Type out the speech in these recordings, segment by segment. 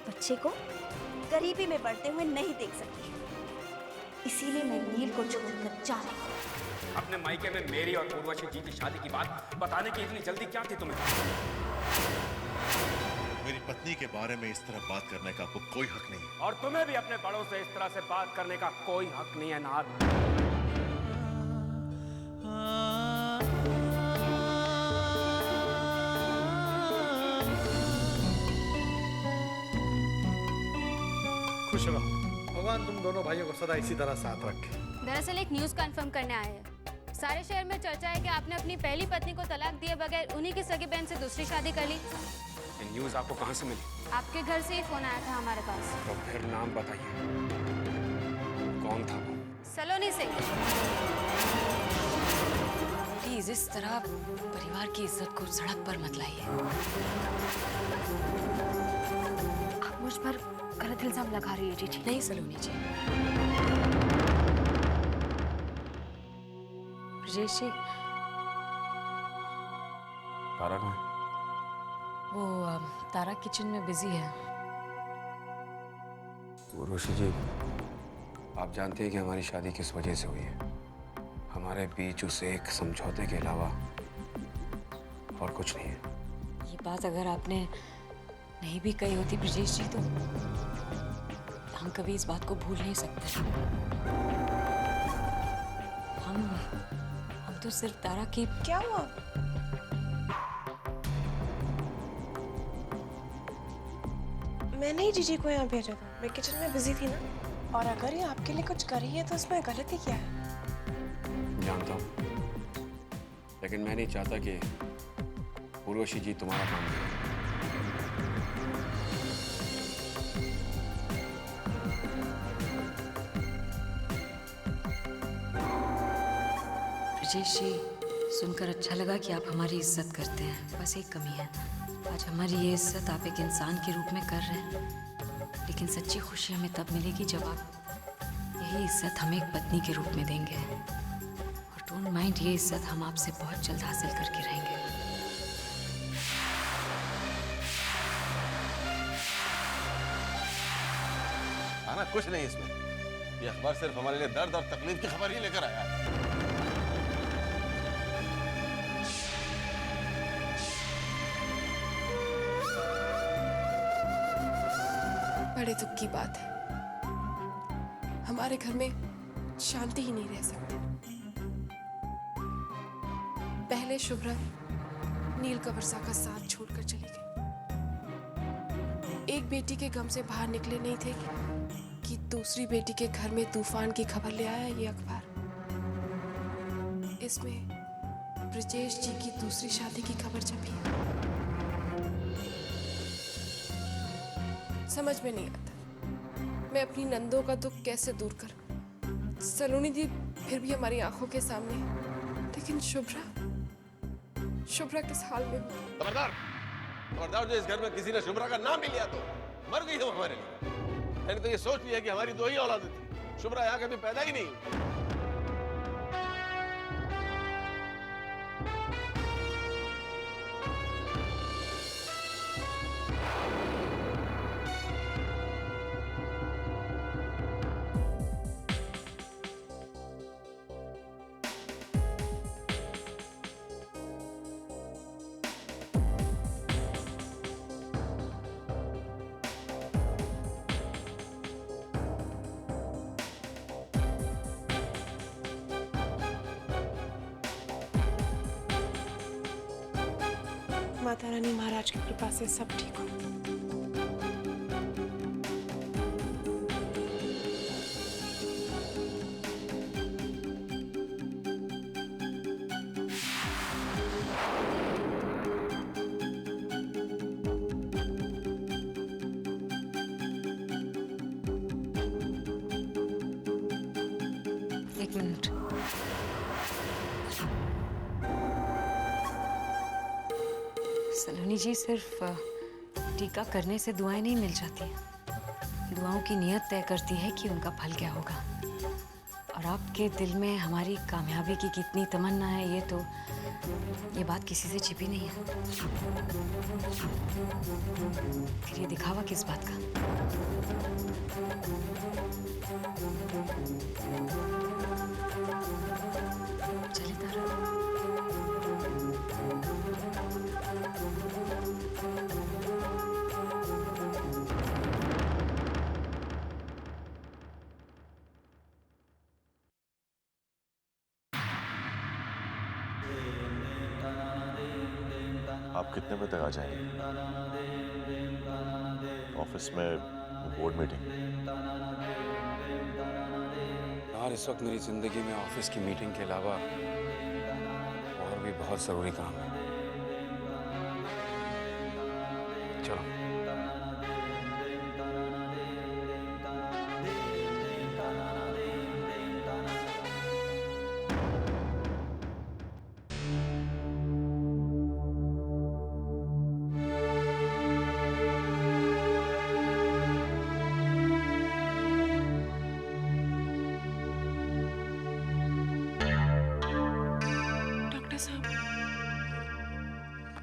बच्चे को गरीबी में बढ़ते हुए नहीं देख सकती, इसीलिए मैं नील को छोड़कर जा रही हूँ। अपने मायके में मेरी और उर्वशी जी की शादी की बात बताने की इतनी जल्दी क्या थी तुम्हें? मेरी पत्नी के बारे में इस तरह बात करने का आपको कोई हक नहीं है। और तुम्हें भी अपने बड़ों से इस तरह से बात करने का कोई हक नहीं है नाथ। खुश रहो, भगवान तुम दोनों भाइयों को सदा इसी तरह साथ रखे। दरअसल एक न्यूज़ कंफर्म करने आए हैं। सारे शहर में चर्चा है कि आपने अपनी पहली पत्नी को तलाक दिए बगैर उन्हीं की सगी बहन से दूसरी शादी कर ली। ये न्यूज़ आपको कहाँ से मिली? आपके घर से ही फोन आया था हमारे पास। तो फिर नाम बताइए, कौन था वो? सलोनी से। प्लीज इस तरह परिवार की इज्जत को सड़क पर मत लाइए। आप मुझ पर गलत इल्जाम लगा रही है जीजी। नहीं सलोनी जी। ब्रजेश जी, तारा कहाँ है? वो तारा किचन में बिजी है। उर्वशी जी, आप जानते हैं कि हमारी शादी किस वजह से हुई है। हमारे बीच उस एक समझौते के अलावा और कुछ नहीं है। ये बात अगर आपने नहीं भी कही होती ब्रजेश जी, तो हम कभी इस बात को भूल नहीं सकते। हम तो सिर्फ तारा की। क्या हुआ? मैंने ही जीजी को यहाँ भेजा था, मैं किचन में बिजी थी ना। और अगर ये आपके लिए कुछ कर रही है तो इसमें गलती क्या है? जानता हूँ, लेकिन मैं नहीं चाहता कि उर्वशी जी तुम्हारा काम करे। ब्रजेश जी, सुनकर अच्छा लगा कि आप हमारी इज्जत करते हैं। बस एक कमी है, आज हमारी ये इज्जत आप एक इंसान के रूप में कर रहे हैं, लेकिन सच्ची खुशी हमें तब मिलेगी जब आप यही इज्जत हमें एक पत्नी के रूप में देंगे। और डोंट माइंड, ये इज्जत हम आपसे बहुत जल्द हासिल करके रहेंगे। आना कुछ नहीं इसमें, ये अखबार सिर्फ हमारे लिए दर्द और तकलीफ की खबर ही लेकर आया है। बड़े दुख की बात है, हमारे घर में शांति ही नहीं रह सकती। पहले शुभ्रा नील कवर्सा का साथ छोड़कर चली गई। एक बेटी के गम से बाहर निकले नहीं थे कि दूसरी बेटी के घर में तूफान की खबर ले आया ये अखबार। इसमें ब्रजेश जी की दूसरी शादी की खबर छपी है। समझ में नहीं आता मैं अपनी नंदों का दुख कैसे दूर करूं। सलोनी दी फिर भी हमारी आंखों के सामने, लेकिन शुभ्रा किस हाल में हो? खबरदार, खबरदार, जो इस घर में किसी ने शुभ्रा का नाम भी लिया तो मर गई हो हमारे लिए। मैंने तो ये सोच लिया कि हमारी दो ही औलाद थी, शुभ्रा यहाँ कभी पैदा ही नहीं हुई। माता रानी महाराज की कृपा से सब ठीक हो। एक मिनट। सलोनी जी, सिर्फ टीका करने से दुआएं नहीं मिल जाती। दुआओं की नीयत तय करती है कि उनका फल क्या होगा। और आपके दिल में हमारी कामयाबी की कितनी तमन्ना है, ये तो ये बात किसी से छिपी नहीं है। फिर ये दिखावा किस बात का? चले तारा। आप कितने बजे तक आ जाएंगे? ऑफिस में बोर्ड मीटिंग। यार इस वक्त मेरी जिंदगी में ऑफिस की मीटिंग के अलावा और भी बहुत जरूरी काम है। चलो।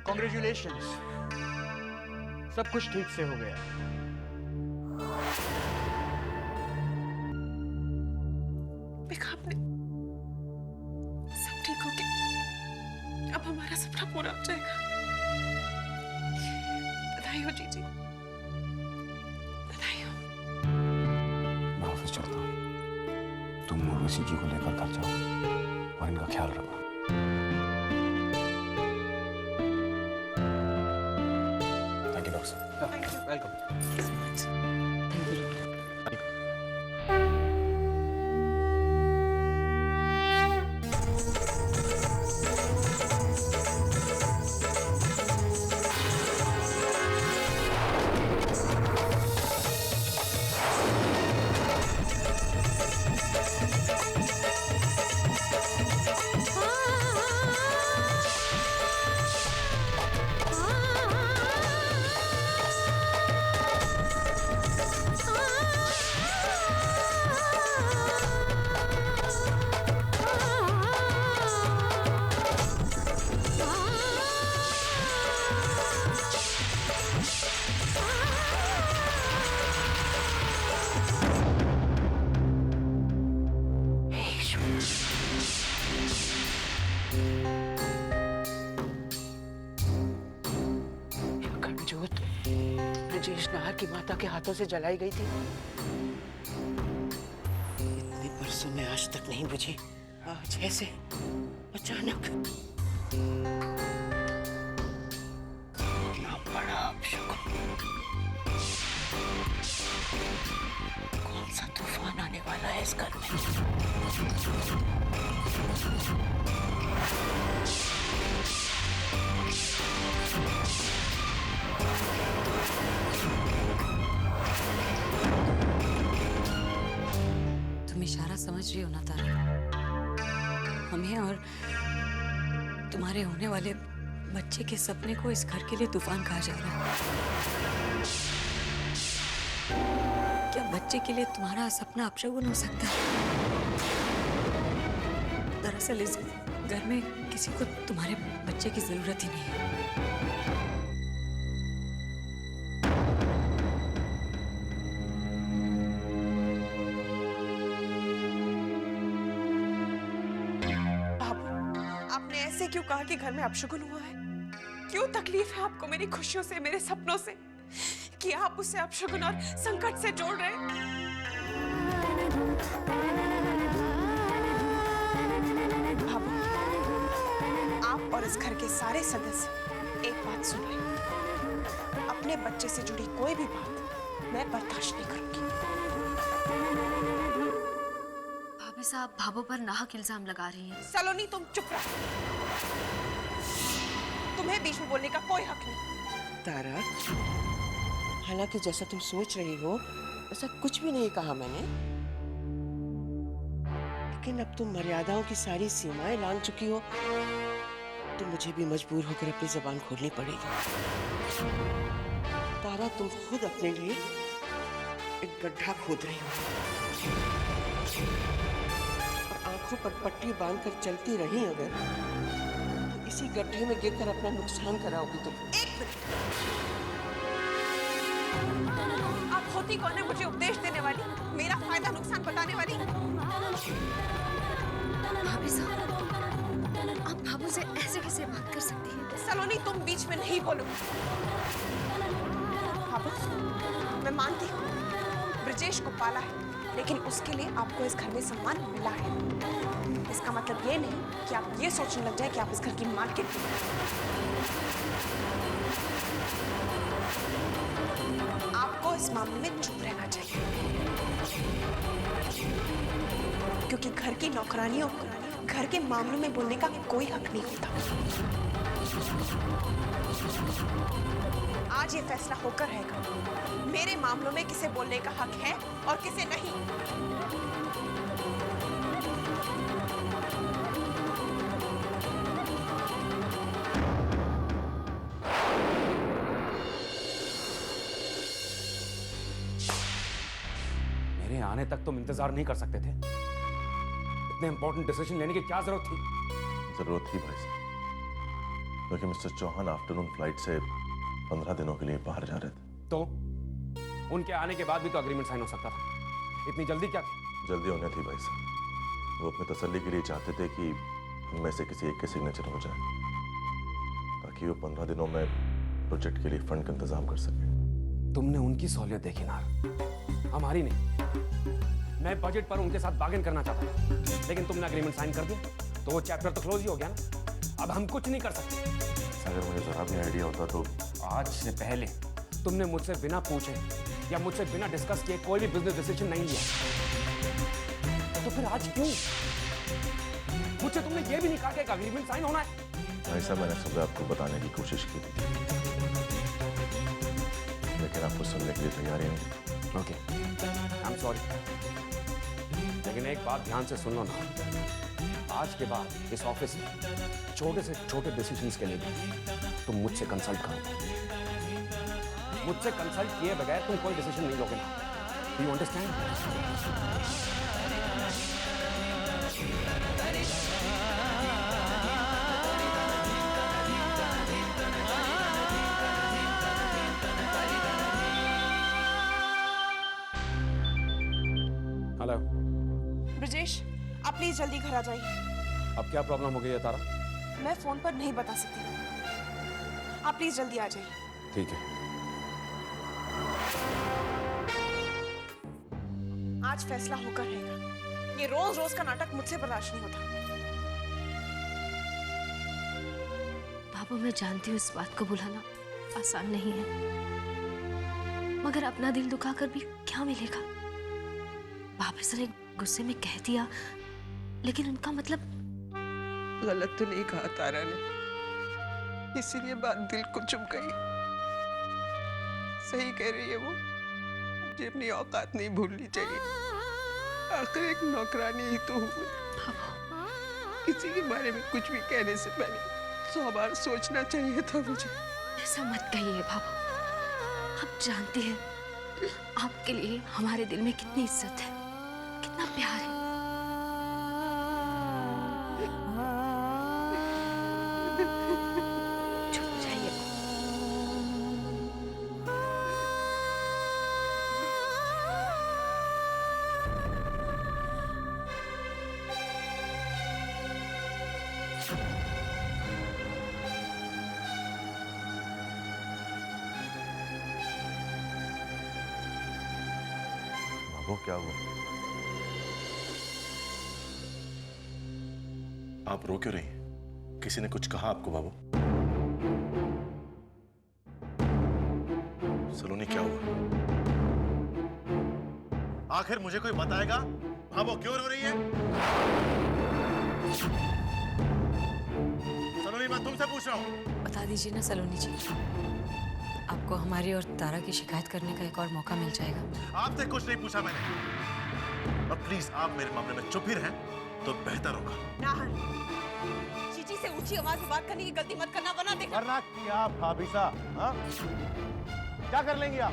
Congratulations, सब कुछ ठीक से हो गया। सब ठीक हो गया। अब हमारा सपना पूरा हो जाएगा। बधाई हो जीजी, बधाई हो। मैं ऑफिस चलता हूँ। तुम उर्वशी जी को लेकर घर जाओ और इनका ख्याल रखो। वेलकम। जोत ब्रजेश नाहर की माता के हाथों से जलाई गई थी। इतने बरसों में आज तक नहीं बुझी, आज ऐसे अचानक। कितना बड़ा अपशकुन। कौन सा तूफान आने वाला है इस घर में? तुम इशारा समझ रही हो ना तारा? हमें और तुम्हारे होने वाले बच्चे के सपने को इस घर के लिए तूफान कहा जा रहा है। क्या बच्चे के लिए तुम्हारा सपना अपशगुन हो सकता है? दरअसल इस घर में किसी को तुम्हारे बच्चे की जरूरत ही नहीं है। आपने ऐसे क्यों कहा कि घर में अपशगुन हुआ है? क्यों तकलीफ है आपको मेरी खुशियों से, मेरे सपनों से, कि आप उसे अपशगुन और संकट से जोड़ रहे हैं? भाभू, आप और इस घर के सारे सदस्य एक बात सुन लें। अपने बच्चे से जुड़ी कोई भी बात मैं बर्दाश्त नहीं करूंगी। भाभी साहब भाभो पर नाहक इल्जाम लगा रही हैं। सलोनी, तुम चुप रहो। तुम्हें बीच में बोलने का कोई हक नहीं। तारा, हालांकि जैसा तुम सोच रही हो ऐसा कुछ भी नहीं कहा मैंने, लेकिन अब तुम मर्यादाओं की सारी सीमाएं लांघ चुकी हो तो मुझे भी मजबूर होकर अपनी जबान खोलनी पड़ेगी। तारा, तुम खुद अपने लिए एक गड्ढा खोद रही हो और आंखों पर पट्टी बांधकर चलती रही अगर, तो इसी गड्ढे में गिरकर अपना नुकसान कराओगी तुम। एक मिनट, आप होती कौन है मुझे उपदेश देने वाली, मेरा फायदा नुकसान बताने वाली? भाभी साहब, आप बाबू से ऐसे कैसे बात कर सकती हैं? सलोनी, तुम बीच में नहीं बोलो। बाबू, मैं मानती हूँ ब्रजेश को पाला है, लेकिन उसके लिए आपको इस घर में सम्मान मिला है। इसका मतलब ये नहीं कि आप ये सोचने लग जाए कि आप इस घर की मालकिन हैं। आपको इस मामले में चुप रहना चाहिए, क्योंकि घर की नौकरानियों को घर के मामलों में बोलने का कोई हक नहीं होता। आज ये फैसला होकर रहेगा, मेरे मामलों में किसे बोलने का हक है और किसे नहीं। मेरे आने तक तुम इंतजार नहीं कर सकते थे? इतने इंपॉर्टेंट डिसीजन लेने की क्या जरूरत थी? जरूरत थी भाई साहब, क्योंकि मिस्टर चौहान आफ्टरनून फ्लाइट से 15 दिनों के लिए बाहर जा रहे थे। तो उनके आने के बाद भी तो एग्रीमेंट साइन हो सकता था, इतनी जल्दी क्या थी? जल्दी होने थी भाई साहब, वो अपनी तसल्ली के लिए चाहते थे कि उनमें से किसी एक के सिग्नेचर हो जाए, ताकि वो 15 दिनों में प्रोजेक्ट के लिए फंड का इंतजाम कर सके। तुमने उनकी सहूलियत देखी ना, हमारी नहीं। मैं बजट पर उनके साथ बार्गेन करना चाहता था, लेकिन तुमने एग्रीमेंट साइन कर दिया, तो वो चैप्टर तो क्लोज ही हो गया ना। अब हम कुछ नहीं कर सकते। अगर मुझे जरा भी आइडिया होता तो। आज से पहले तुमने मुझसे बिना पूछे या मुझसे बिना डिस्कस किए कोई भी बिजनेस डिसीजन नहीं लिया, तो फिर आज क्यों? मुझसे तुमने ये भी नहीं कहा कि एग्रीमेंट साइन होना है। ऐसा मैंने सुबह आपको बताने की कोशिश की थी, लेकिन आपको सुनने के लिए तैयार ही नहीं। ओके, आई एम सॉरी, लेकिन एक बात ध्यान से सुन लो ना, आज के बाद इस ऑफिस में छोटे से छोटे डिसीजंस के लिए भी तुम मुझसे कंसल्ट करो। मुझसे कंसल्ट किए बगैर तुम कोई डिसीजन नहीं लोगे ना। You understand? हेलो ब्रजेश, आप प्लीज जल्दी घर आ जाइए। अब क्या प्रॉब्लम हो गई है तारा? मैं फोन पर नहीं बता सकती, आप प्लीज जल्दी आ जाइए। ठीक है। आज फैसला होकर रहेगा, ये रोज रोज का नाटक मुझसे बर्दाश्त नहीं होता। बाबू, मैं जानती हूँ इस बात को भुलाना आसान नहीं है, मगर अपना दिल दुखाकर भी क्या मिलेगा? भाभी सर ने गुस्से में कह दिया, लेकिन उनका मतलब गलत तो नहीं कहा तारा ने, इसीलिए बात दिल को चुभ गई। सही कह रही है वो, मुझे अपनी औकात नहीं भूलनी चाहिए। आखिर एक नौकरानी ही तो हूँ। किसी के बारे में कुछ भी कहने से पहले 100 बार सोचना चाहिए था मुझे। ऐसा मत कहिए बाबू, आप जानते हैं आपके लिए हमारे दिल में कितनी इज्जत है, कितना प्यार है। चुप हो जाइए। बाबू, क्या हुआ? आप रो क्यों रही हैं? किसी ने कुछ कहा आपको बाबू? सलोनी, क्या हुआ? आखिर मुझे कोई बताएगा बाबू क्यों रो रही है? सलोनी, मैं तुमसे पूछ रहा हूं। बता दीजिए ना सलोनी जी, आपको हमारी और तारा की शिकायत करने का एक और मौका मिल जाएगा। आपसे कुछ नहीं पूछा मैंने, और प्लीज आप मेरे मामले में चुप ही रहें तो बेहतर होगा। नाहर, चीची से ऊंची आवाज में बात करने की गलती मत करना, वरना देखना। वरना क्या भाभी साहब? हाँ? क्या कर लेंगी आप?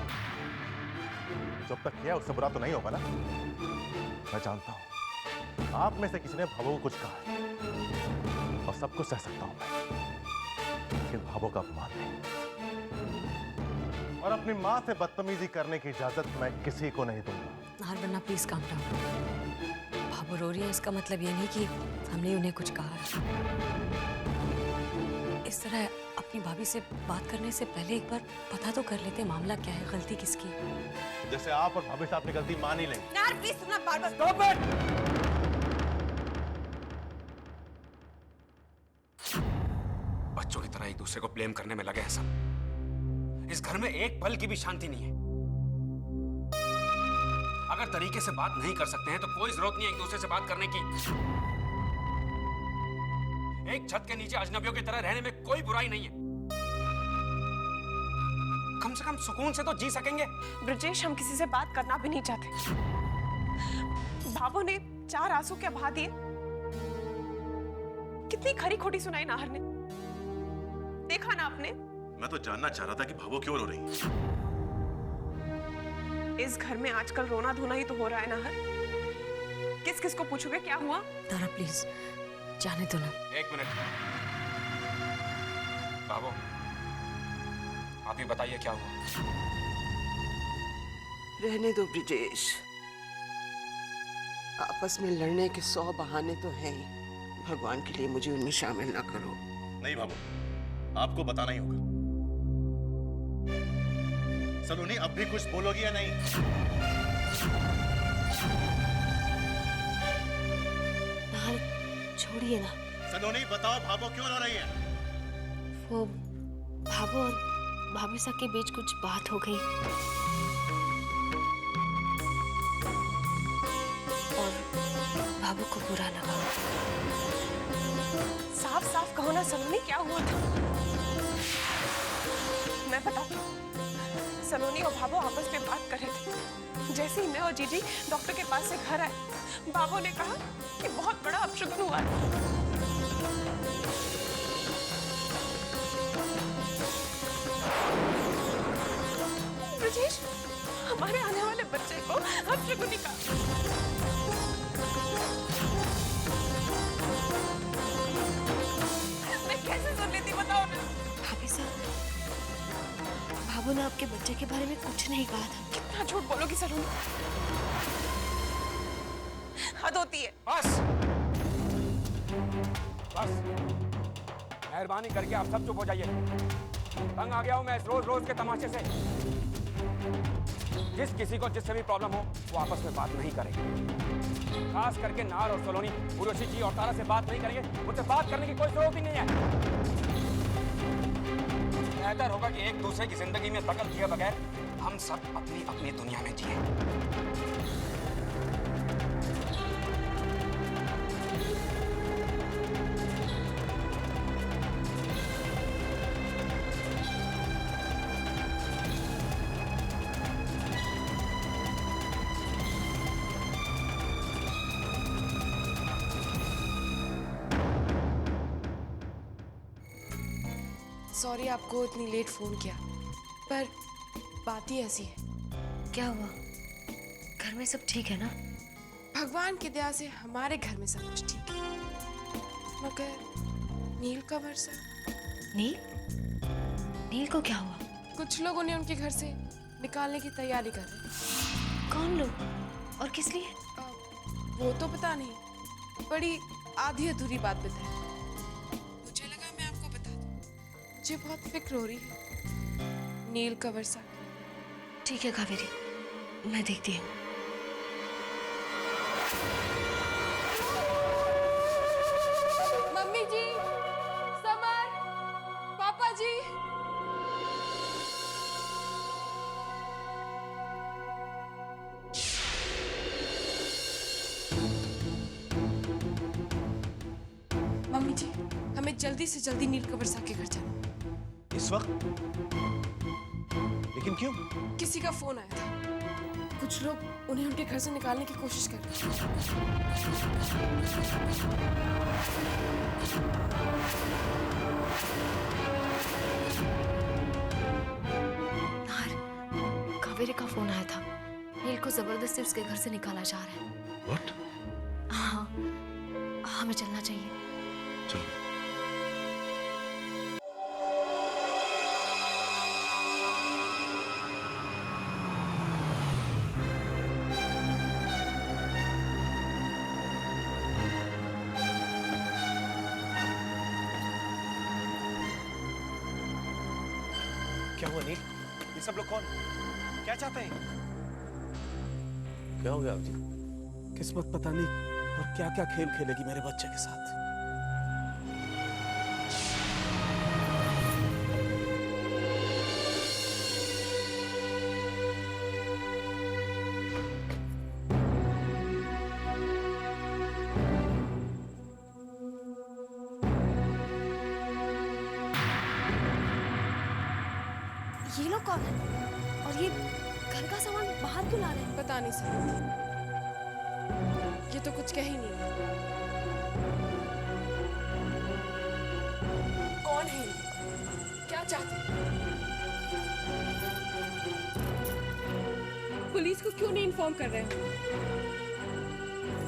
जब तक किया उससे बुरा तो नहीं होगा ना? मैं जानता हूं आप में से किसी ने भाभू को कुछ कहा है, और सब कुछ सह सकता हूं मैं। लेकिन भावों का अपमान नहीं। और अपनी माँ से बदतमीजी करने की इजाजत मैं किसी को नहीं दूंगा। नाहर वरना प्लीज काम डाउन। भाभो रो रही है, इसका मतलब ये नहीं कि हमने उन्हें कुछ कहा है। इस तरह अपनी भाभी से बात करने से पहले एक बार पता तो कर लेते मामला क्या है, गलती किसकी। जैसे आप और भाभी साहब अपनी गलती मान ही लेंगे। नाहर प्लीज सुनना, बार-बार Stop it! बच्चों की तरह एक दूसरे को ब्लेम करने में लगे हैं सब। इस घर में एक पल की भी शांति नहीं है। अगर तरीके से बात नहीं कर सकते हैं तो कोई जरूरत नहीं है एक दूसरे से बात करने की। एक छत के नीचे अजनबियों की तरह रहने में कोई बुराई नहीं है। कम से कम सुकून से तो जी सकेंगे। ब्रजेश, हम किसी से बात करना भी नहीं चाहते। भाभो ने 4 आंसू क्या बहा दिए। कितनी खरी खोटी सुनाई नाहर ने, देखा ना आपने। मैं तो जानना चाह रहा था कि भावो क्यों रो रही है। इस घर में आजकल रोना धोना ही तो हो रहा है नाहर। किस किस को पूछोगे क्या हुआ? तारा प्लीज जाने दो ना। एक मिनट बाबू, आप ही बताइए क्या हुआ। रहने दो ब्रिजेश, आपस में लड़ने के 100 बहाने तो हैं ही। भगवान के लिए मुझे उनमें शामिल ना करो। नहीं भावो, आपको बताना ही होगा। सलोनी, अब भी कुछ बोलोगी या नहीं? नाहर छोड़िए ना। सलोनी बताओ, भावो क्यों रो रही है? वो भाभो और भाभी साहब के बीच कुछ बात हो गई और भाभो को बुरा लगा। साफ साफ कहो ना सलोनी, क्या हुआ था? मैं बताती हूँ। सलोनी और भाभो आपस में बात कर रहे थे। जैसे ही मैं और जीजी डॉक्टर के पास से घर आए, भाभो ने कहा कि बहुत बड़ा अपशगुन हुआ है। ब्रजेश, हमारे आने वाले बच्चे को अपशगुनी का। मैं कैसे सुन लेती, बताओ ना। भाभी साहब, भाभो ने आपके बच्चे के बारे में कुछ नहीं कहा था। कितना झूठ बोलोगी सलोनी, हद होती है। बस बस, मेहरबानी करके आप सब चुप हो जाइए। तंग आ गया हूं मैं इस रोज रोज के तमाशे से। जिस किसी को जिससे भी प्रॉब्लम हो वो आपस में बात नहीं करेंगे। खास करके नार और सलोनी उर्वशी जी और तारा से बात नहीं करेंगे। मुझसे बात करने की कोई जरूरत ही नहीं है। बेहतर होगा कि एक दूसरे की जिंदगी में दखल किए बगैर हम सब अपनी अपनी दुनिया में जिए। सॉरी आपको इतनी लेट फोन किया, पर बात ही ऐसी है। क्या हुआ? घर में सब ठीक है ना? भगवान की दया से हमारे घर में सब कुछ ठीक है, मगर नील का वर्षा। नील? नील को क्या हुआ? कुछ लोग उन्हें उनके घर से निकालने की तैयारी कर रहे हैं। कौन लोग और किस लिए? वो तो पता नहीं, बड़ी आधी अधूरी बात बताई। मुझे लगा मैं आपको बता दूं। मुझे बहुत फिक्र हो रही है नील का वर्षा। ठीक है कावेरी, मैं देखती हूँ। मम्मी जी, समर, पापा जी। मम्मी जी, हमें जल्दी से जल्दी नील का वर्षा के घर जाना। इस वक्त? लेकिन क्यों? किसी का फोन आया था, कुछ लोग उन्हें उनके घर से निकालने की कोशिश कर रहे हैं। नाहर, कावेरी का फोन आया था। नील को जबरदस्ती उसके घर से निकाला जा रहा है। What? हाँ, हमें चलना चाहिए। चलो। क्या हुआ नील? ये सब लोग कौन? क्या चाहते हैं? क्या हो गया आप जी? किस्मत पता नहीं और क्या क्या खेल खेलेगी मेरे बच्चे के साथ। ये लोग कौन है? और ये घर का सामान बाहर क्यों ला रहे हैं? पता नहीं सर, ये तो कुछ कह ही नहीं रहे। कौन है ये? क्या चाहते हैं? पुलिस को क्यों नहीं इन्फॉर्म कर रहे हैं?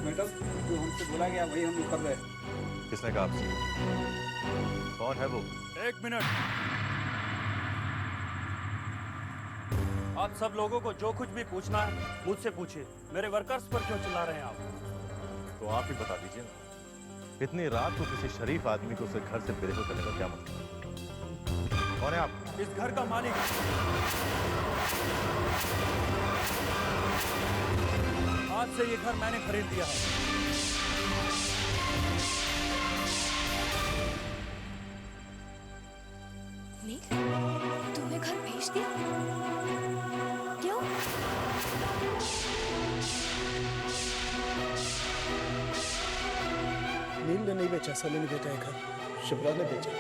मैडम, जो हमसे बोला गया वही हम लोग कर रहे हैं। किसने कहा आपसे? कौन है वो? एक मिनट। आप सब लोगों को जो कुछ भी पूछना है मुझसे पूछिए। मेरे वर्कर्स पर क्यों चिल्ला रहे हैं आप? तो आप ही बता दीजिए ना, इतनी रात को किसी शरीफ आदमी को उसे घर से बेदखल करने का क्या मतलब? कौन है आप? इस घर का मालिक। आज से ये घर मैंने खरीद लिया है। नील, तुमने घर बेच दिया? क्यों? नील ने नहीं बेचा, सनी ने बेचा है घर। शिप्रा ने बेचा।